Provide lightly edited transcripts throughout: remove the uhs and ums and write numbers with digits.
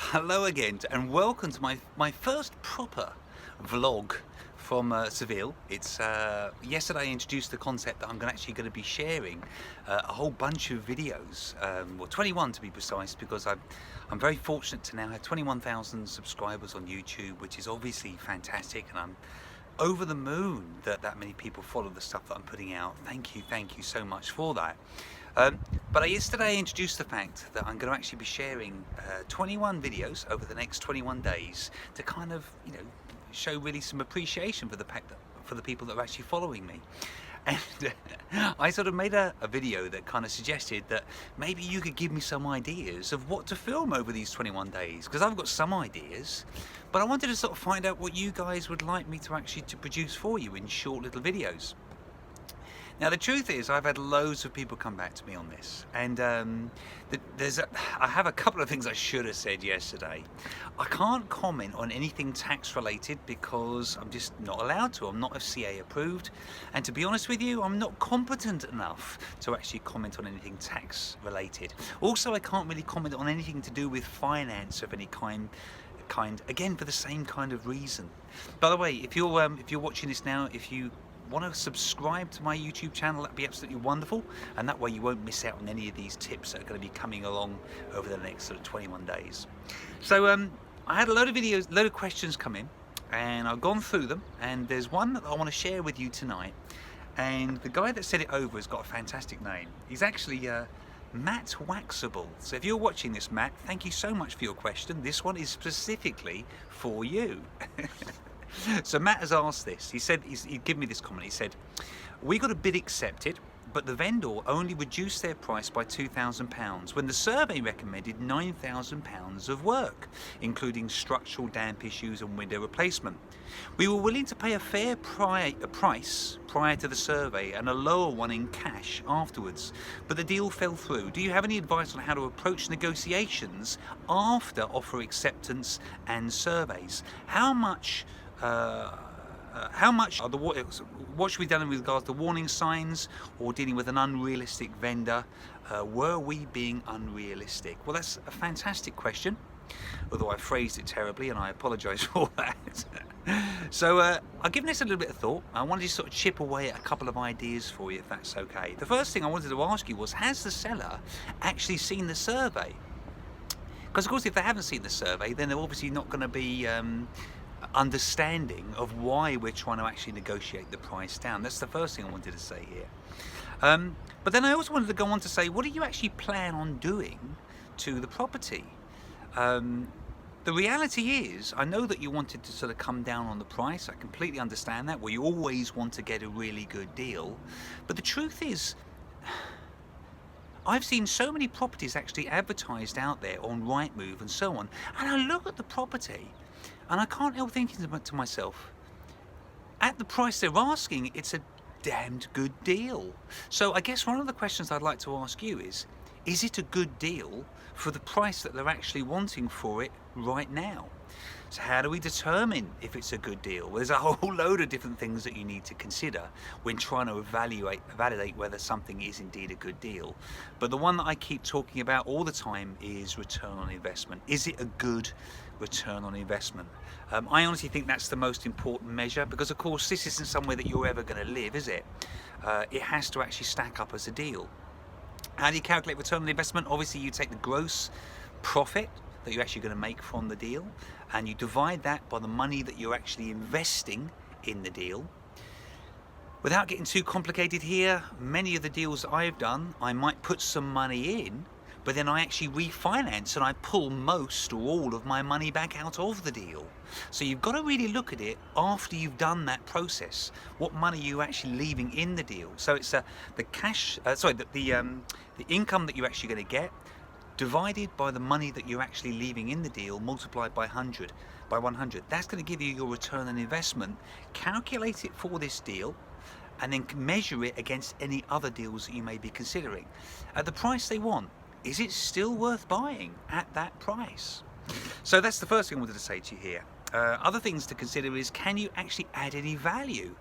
Hello again, and welcome to my first proper vlog from Seville. It's yesterday I introduced the concept that I'm actually going to be sharing a whole bunch of videos, well 21 to be precise, because I'm very fortunate to now have 21,000 subscribers on YouTube, which is obviously fantastic, and I'm over the moon that many people follow the stuff that I'm putting out. Thank you so much for that. But yesterday I introduced the fact that I'm going to actually be sharing 21 videos over the next 21 days to kind of, show really some appreciation for the fact that for the people that are actually following me. And I sort of made a video that kind of suggested that maybe you could give me some ideas of what to film over these 21 days, because I've got some ideas, but I wanted to sort of find out what you guys would like me to actually produce for you in short little videos. Now the truth is, I've had loads of people come back to me on this, and I have a couple of things I should have said yesterday. I can't comment on anything tax related because I'm just not allowed to. I'm not FCA approved, and to be honest with you, I'm not competent enough to actually comment on anything tax related. Also, I can't really comment on anything to do with finance of any kind, again for the same kind of reason. By the way, if you're watching this now, if you want to subscribe to my YouTube channel, that'd be absolutely wonderful, and that way you won't miss out on any of these tips that are going to be coming along over the next sort of 21 days. So I had a load of questions come in, and I've gone through them, and there's one that I want to share with you tonight, and the guy that sent it over has got a fantastic name. He's actually Matt Waxable. So if you're watching this, Matt, thank you so much for your question. This one is specifically for you. So Matt has asked this. He said, he'd given me this comment. He said, we got a bid accepted, but the vendor only reduced their price by £2,000 when the survey recommended £9,000 of work, including structural damp issues and window replacement. We were willing to pay a fair price prior to the survey and a lower one in cash afterwards, but the deal fell through. Do you have any advice on how to approach negotiations after offer acceptance and surveys? How much are what should be done with regards to warning signs or dealing with an unrealistic vendor? Were we being unrealistic? Well, that's a fantastic question, although I phrased it terribly, and I apologise for that. So I've given this a little bit of thought. I wanted to sort of chip away at a couple of ideas for you, if that's okay. The first thing I wanted to ask you was, has the seller actually seen the survey? Because of course, if they haven't seen the survey, then they're obviously not going to be understanding of why we're trying to actually negotiate the price down. That's the first thing I wanted to say here. But then I also wanted to go on to say, what do you actually plan on doing to the property? The reality is, I know that you wanted to sort of come down on the price. I completely understand that. Well, you always want to get a really good deal. But the truth is, I've seen so many properties actually advertised out there on Rightmove and so on, and I look at the property and I can't help thinking to myself, at the price they're asking, it's a damned good deal. So I guess one of the questions I'd like to ask you is it a good deal for the price that they're actually wanting for it right now? So how do we determine if it's a good deal? Well, there's a whole load of different things that you need to consider when trying to validate whether something is indeed a good deal. But the one that I keep talking about all the time is return on investment. Is it a good return on investment? I honestly think that's the most important measure, because of course this isn't somewhere that you're ever going to live, is it? It has to actually stack up as a deal. How do you calculate return on investment? Obviously you take the gross profit that you're actually going to make from the deal, and you divide that by the money that you're actually investing in the deal. Without getting too complicated here, many of the deals I've done, I might put some money in, but then I actually refinance and I pull most or all of my money back out of the deal. So you've got to really look at it after you've done that process. What money you're actually leaving in the deal. So it's the income that you're actually going to get, divided by the money that you're actually leaving in the deal, multiplied by 100. That's going to give you your return on investment. Calculate it for this deal, and then measure it against any other deals that you may be considering. At the price they want, is it still worth buying at that price? So that's the first thing I wanted to say to you here. Other things to consider is, can you actually add any value?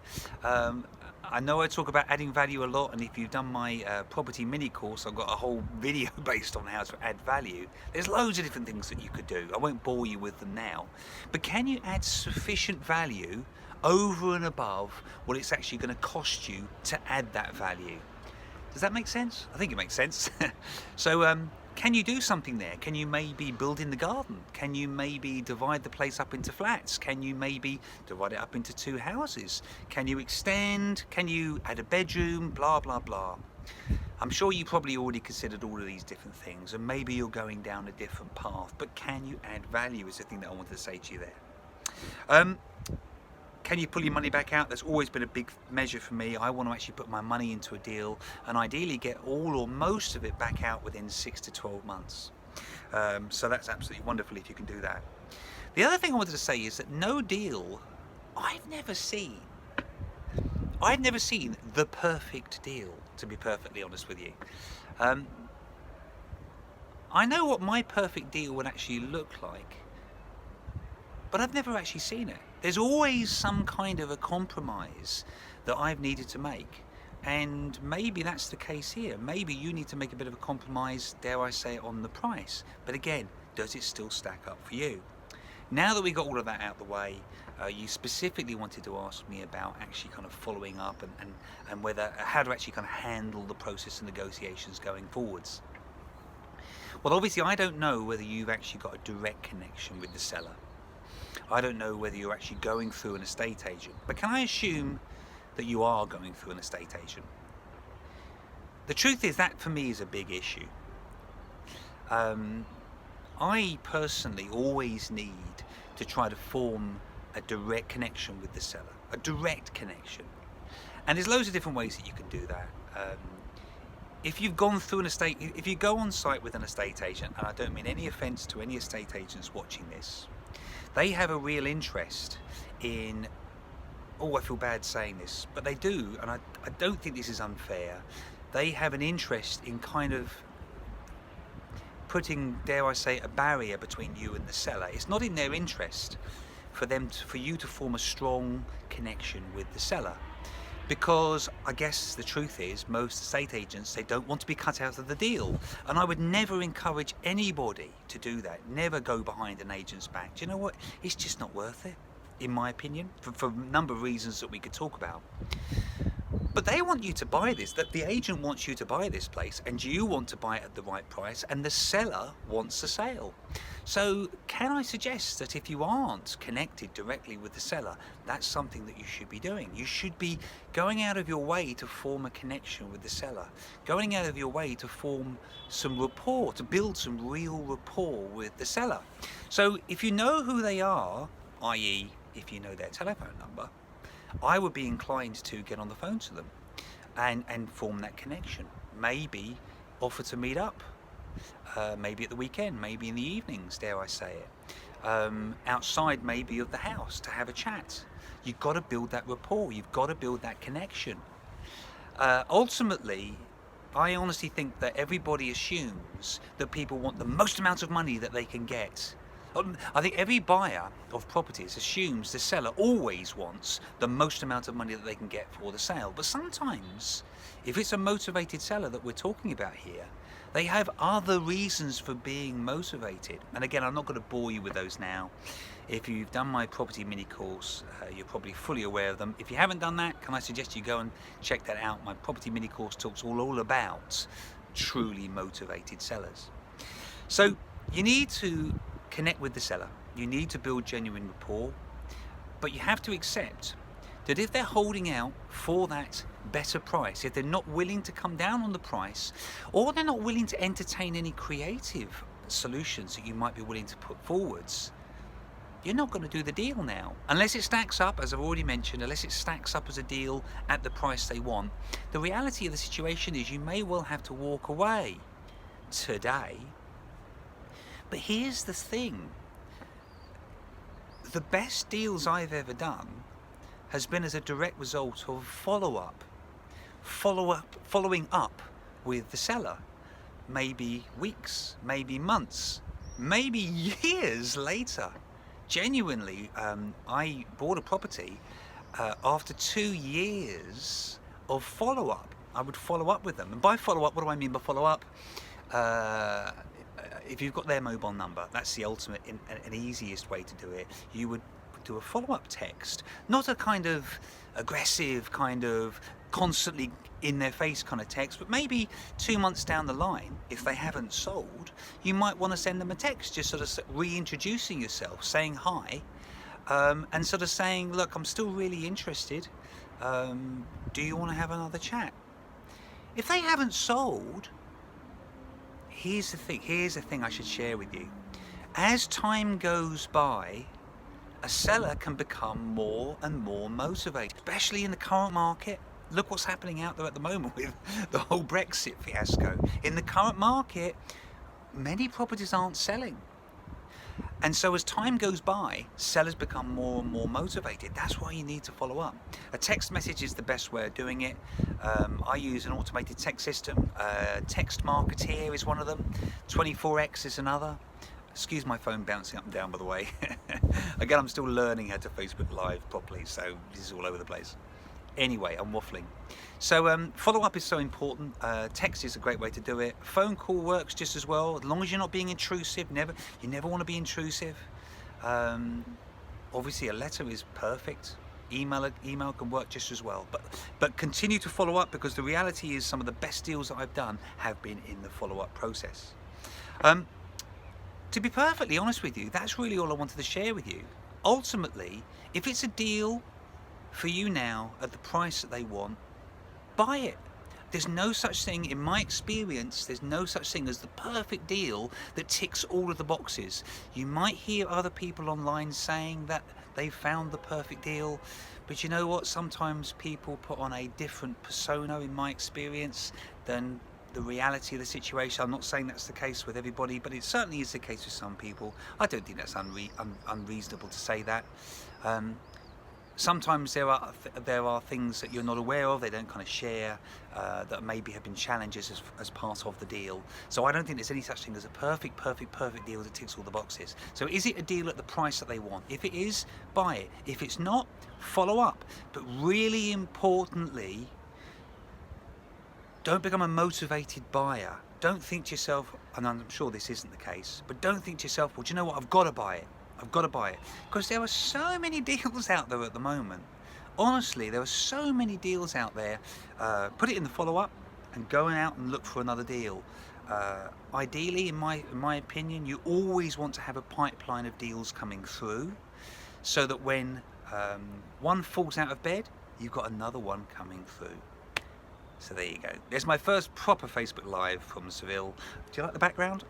I know I talk about adding value a lot, and if you've done my property mini course, I've got a whole video based on how to add value. There's loads of different things that you could do. I won't bore you with them now. But can you add sufficient value over and above what it's actually going to cost you to add that value? Does that make sense? I think it makes sense. So can you do something there? Can you maybe build in the garden? Can you maybe divide the place up into flats? Can you maybe divide it up into 2 houses? Can you extend? Can you add a bedroom? Blah, blah, blah. I'm sure you probably already considered all of these different things, and maybe you're going down a different path, but can you add value is the thing that I wanted to say to you there. Can you pull your money back out? That's always been a big measure for me. I want to actually put my money into a deal and ideally get all or most of it back out within 6 to 12 months. So that's absolutely wonderful if you can do that. The other thing I wanted to say is that no deal, I've never seen the perfect deal, to be perfectly honest with you. I know what my perfect deal would actually look like, but I've never actually seen it. There's always some kind of a compromise that I've needed to make, and maybe that's the case here. Maybe you need to make a bit of a compromise, dare I say it, on the price. But again, does it still stack up for you? Now that we got all of that out of the way, you specifically wanted to ask me about actually kind of following up and whether how to actually kind of handle the process of negotiations going forwards. Well, obviously I don't know whether you've actually got a direct connection with the seller. I don't know whether you're actually going through an estate agent, but can I assume that you are going through an estate agent? The truth is that for me is a big issue. I personally always need to try to form a direct connection with the seller, a direct connection. And there's loads of different ways that you can do that. If you've gone through if you go on site with an estate agent, and I don't mean any offense to any estate agents watching this, they have a real interest in, oh, I feel bad saying this, but they do, and I don't think this is unfair. They have an interest in kind of putting, dare I say, a barrier between you and the seller. It's not in their interest for you to form a strong connection with the seller, because I guess the truth is most estate agents, they don't want to be cut out of the deal, and I would never encourage anybody to do that. Never go behind an agent's back. Do you know what? It's just not worth it, in my opinion, for a number of reasons that we could talk about. But they want you to buy this, that the agent wants you to buy this place, and you want to buy it at the right price, and the seller wants a sale. So can I suggest that if you aren't connected directly with the seller, that's something that you should be doing. You should be going out of your way to form a connection with the seller, going out of your way to form some rapport, to build some real rapport with the seller. So if you know who they are, i.e. if you know their telephone number, I would be inclined to get on the phone to them and form that connection. Maybe offer to meet up, maybe at the weekend, maybe in the evenings, dare I say it, outside maybe of the house to have a chat. You've got to build that rapport, you've got to build that connection. Ultimately, I honestly think that everybody assumes that people want the most amount of money that they can get. I think every buyer of properties assumes the seller always wants the most amount of money that they can get for the sale. But sometimes, if it's a motivated seller that we're talking about here, they have other reasons for being motivated. And again, I'm not going to bore you with those now. If you've done my property mini course, you're probably fully aware of them. If you haven't done that, can I suggest you go and check that out? My property mini course talks all about truly motivated sellers. So you need to connect with the seller, you need to build genuine rapport, but you have to accept that if they're holding out for that better price, if they're not willing to come down on the price, or they're not willing to entertain any creative solutions that you might be willing to put forwards, you're not going to do the deal now. Unless it stacks up, as I've already mentioned, unless it stacks up as a deal at the price they want. The reality of the situation is you may well have to walk away today. But here's the thing, the best deals I've ever done has been as a direct result of following up with the seller, maybe weeks, maybe months, maybe years later. Genuinely, I bought a property after 2 years of follow-up. I would follow up with them. And by follow-up, what do I mean by follow-up? If you've got their mobile number, that's the ultimate and easiest way to do it. You would do a follow-up text, not a kind of aggressive, kind of constantly in their face kind of text, but maybe 2 months down the line, if they haven't sold, you might want to send them a text, just sort of reintroducing yourself, saying hi, and sort of saying, look, I'm still really interested. Do you want to have another chat? If they haven't sold, here's the thing I should share with you. As time goes by, a seller can become more and more motivated, especially in the current market. Look what's happening out there at the moment with the whole Brexit fiasco. In the current market, many properties aren't selling. And so as time goes by, sellers become more and more motivated. That's why you need to follow up. A text message is the best way of doing it. I use an automated text system. Text Marketeer is one of them. 24X is another. Excuse my phone bouncing up and down, by the way. Again, I'm still learning how to Facebook Live properly, so this is all over the place. Anyway, I'm waffling. So follow-up is so important. Text is a great way to do it. Phone call works just as well, as long as you're not being intrusive. You never want to be intrusive. Obviously, a letter is perfect. Email can work just as well. But continue to follow up, because the reality is some of the best deals that I've done have been in the follow-up process. To be perfectly honest with you, that's really all I wanted to share with you. Ultimately, if it's a deal for you now at the price that they want, buy it. There's no such thing, in my experience, there's no such thing as the perfect deal that ticks all of the boxes. You might hear other people online saying that they found the perfect deal, but you know what? Sometimes people put on a different persona, in my experience, than the reality of the situation. I'm not saying that's the case with everybody, but it certainly is the case with some people. I don't think that's unreasonable to say that. Sometimes there are things that you're not aware of, they don't kind of share, that maybe have been challenges as part of the deal. So I don't think there's any such thing as a perfect deal that ticks all the boxes. So is it a deal at the price that they want? If it is, buy it. If it's not, follow up. But really importantly, don't become a motivated buyer. Don't think to yourself, and I'm sure this isn't the case, but don't think to yourself, well, do you know what, I've got to buy it. I've got to buy it. Because there are so many deals out there at the moment. Honestly, there are so many deals out there. Put it in the follow-up and go out and look for another deal. Ideally, in my opinion, you always want to have a pipeline of deals coming through, so that when one falls out of bed, you've got another one coming through. So there you go. There's my first proper Facebook Live from Seville. Do you like the background?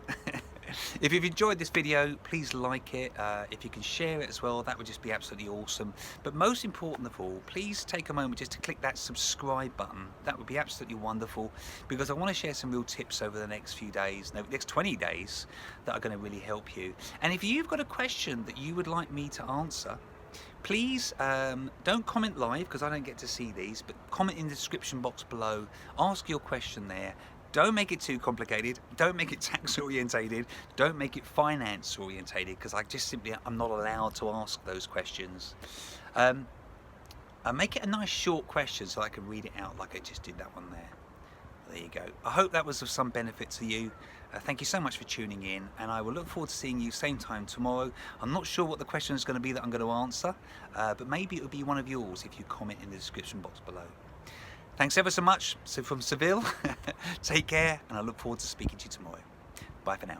If you've enjoyed this video, please like it. If you can share it as well, that would just be absolutely awesome. But most important of all, please take a moment just to click that subscribe button. That would be absolutely wonderful, because I want to share some real tips over the next few days, no, next 20 days, that are going to really help you. And if you've got a question that you would like me to answer, please don't comment live, because I don't get to see these, but comment in the description box below. Ask your question there. Don't make it too complicated. Don't make it tax orientated. Don't make it finance orientated, because I'm not allowed to ask those questions. Make it a nice short question so I can read it out like I just did that one there. There you go. I hope that was of some benefit to you. Thank you so much for tuning in, and I will look forward to seeing you same time tomorrow. I'm not sure what the question is going to be that I'm going to answer, but maybe it'll be one of yours if you comment in the description box below. Thanks ever so much. So from Seville, take care, and I look forward to speaking to you tomorrow. Bye for now.